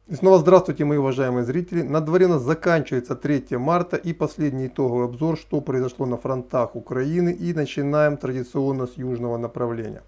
И снова здравствуйте, мои уважаемые зрители. На дворе у нас заканчивается 3 марта и последний итоговый обзор, что произошло на фронтах Украины. И начинаем традиционно с южного направления.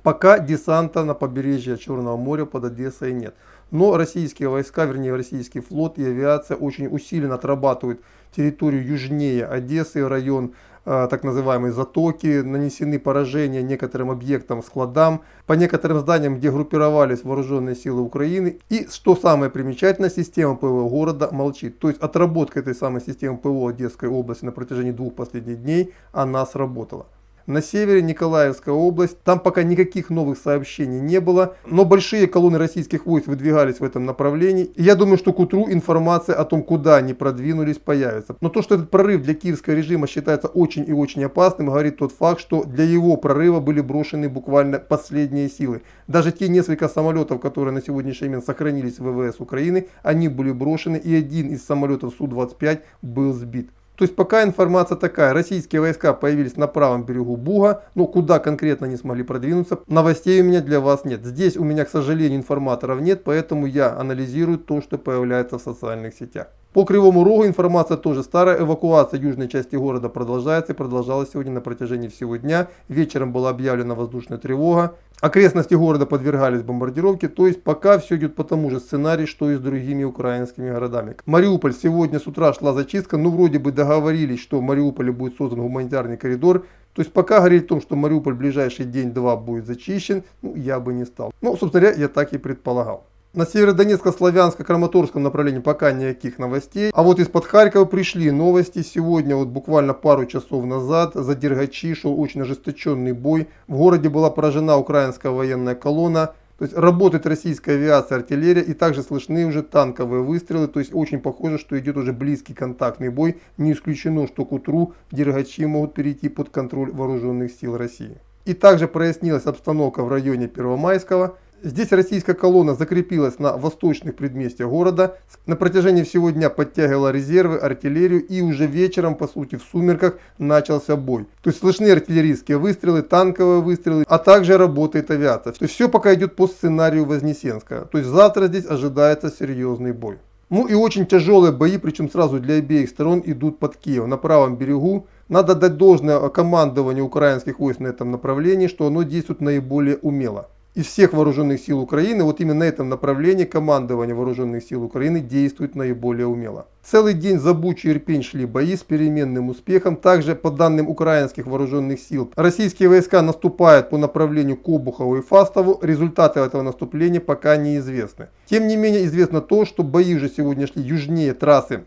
Пока десанта на побережье Черного моря под Одессой нет. Но российские войска, вернее российский флот и авиация очень усиленно отрабатывают территорию южнее Одессы, район так называемой Затоки. Нанесены поражения некоторым объектам, складам, по некоторым зданиям, где группировались вооруженные силы Украины. И что самое примечательное, система ПВО города молчит. То есть отработка этой самой системы ПВО Одесской области на протяжении 2 последних дней, она сработала. На севере Николаевская область, там пока никаких новых сообщений не было, но большие колонны российских войск выдвигались в этом направлении. И я думаю, что к утру информация о том, куда они продвинулись, появится. Но то, что этот прорыв для киевского режима считается очень и очень опасным, говорит тот факт, что для его прорыва были брошены буквально последние силы. Даже те несколько самолетов, которые на сегодняшний момент сохранились в ВВС Украины, они были брошены, и один из самолетов Су-25 был сбит. То есть пока информация такая, российские войска появились на правом берегу Буга, но куда конкретно не смогли продвинуться, новостей у меня для вас нет. Здесь у меня, к сожалению, информаторов нет, поэтому я анализирую то, что появляется в социальных сетях. По Кривому Рогу информация тоже старая, эвакуация южной части города продолжается и продолжалась сегодня на протяжении всего дня. Вечером была объявлена воздушная тревога. Окрестности города подвергались бомбардировке, то есть пока все идет по тому же сценарию, что и с другими украинскими городами. Мариуполь, сегодня с утра шла зачистка, ну вроде бы договорились, что в Мариуполе будет создан гуманитарный коридор. То есть пока говорить о том, что Мариуполь в ближайший день-два будет зачищен, ну я бы не стал. Ну, собственно говоря, я так и предполагал. На Северодонецко-Славянско-Краматорском направлении пока никаких новостей. А вот из-под Харькова пришли новости. Сегодня, вот буквально пару часов назад, за Дергачи шел очень ожесточенный бой. В городе была поражена украинская военная колонна. То есть работает российская авиация, артиллерия, и также слышны уже танковые выстрелы. То есть очень похоже, что идет уже близкий контактный бой. Не исключено, что к утру Дергачи могут перейти под контроль вооруженных сил России. И также прояснилась обстановка в районе Первомайского. Здесь российская колонна закрепилась на восточных предместьях города. На протяжении всего дня подтягивала резервы, артиллерию, и уже вечером, по сути в сумерках, начался бой. То есть слышны артиллерийские выстрелы, танковые выстрелы, а также работает авиация. То есть все пока идет по сценарию Вознесенского. То есть завтра здесь ожидается серьезный бой. Ну и очень тяжелые бои, причем сразу для обеих сторон, идут под Киевом. На правом берегу надо дать должное командованию украинских войск на этом направлении, что оно действует наиболее умело. Из всех вооруженных сил Украины, вот именно на этом направлении командование вооруженных сил Украины действует наиболее умело. Целый день за Бучу и Ирпень шли бои с переменным успехом. Также, по данным украинских вооруженных сил, российские войска наступают по направлению к Обухову и Фастову. Результаты этого наступления пока неизвестны. Тем не менее, известно то, что бои уже сегодня шли южнее трассы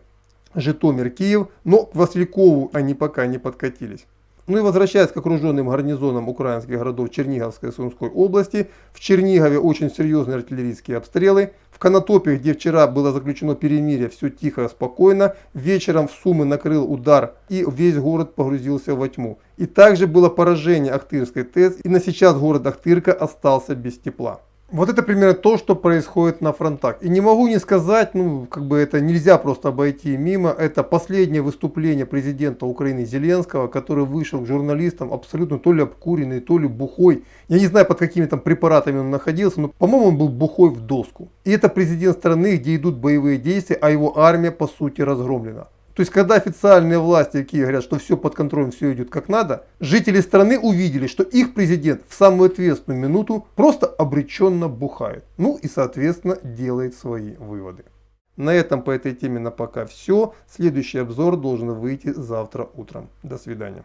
Житомир-Киев, но к Василькову они пока не подкатились. Ну и возвращаясь к окруженным гарнизонам украинских городов Черниговской и Сумской области, в Чернигове очень серьезные артиллерийские обстрелы. В Конотопе, где вчера было заключено перемирие, все тихо и спокойно. Вечером в Сумы накрыл удар, и весь город погрузился во тьму. И также было поражение Ахтырской ТЭС, и на сейчас город Ахтырка остался без тепла. Вот это примерно то, что происходит на фронтах. И не могу не сказать, ну, как бы это нельзя просто обойти мимо. Это последнее выступление президента Украины Зеленского, который вышел к журналистам абсолютно то ли обкуренный, то ли бухой. Я не знаю, под какими там препаратами он находился, но, по-моему, он был бухой в доску. И это президент страны, где идут боевые действия, а его армия, по сути, разгромлена. То есть, когда официальные власти в Киеве говорят, что все под контролем, все идет как надо, жители страны увидели, что их президент в самую ответственную минуту просто обреченно бухает. Ну и, соответственно, делает свои выводы. На этом по этой теме на пока все. Следующий обзор должен выйти завтра утром. До свидания.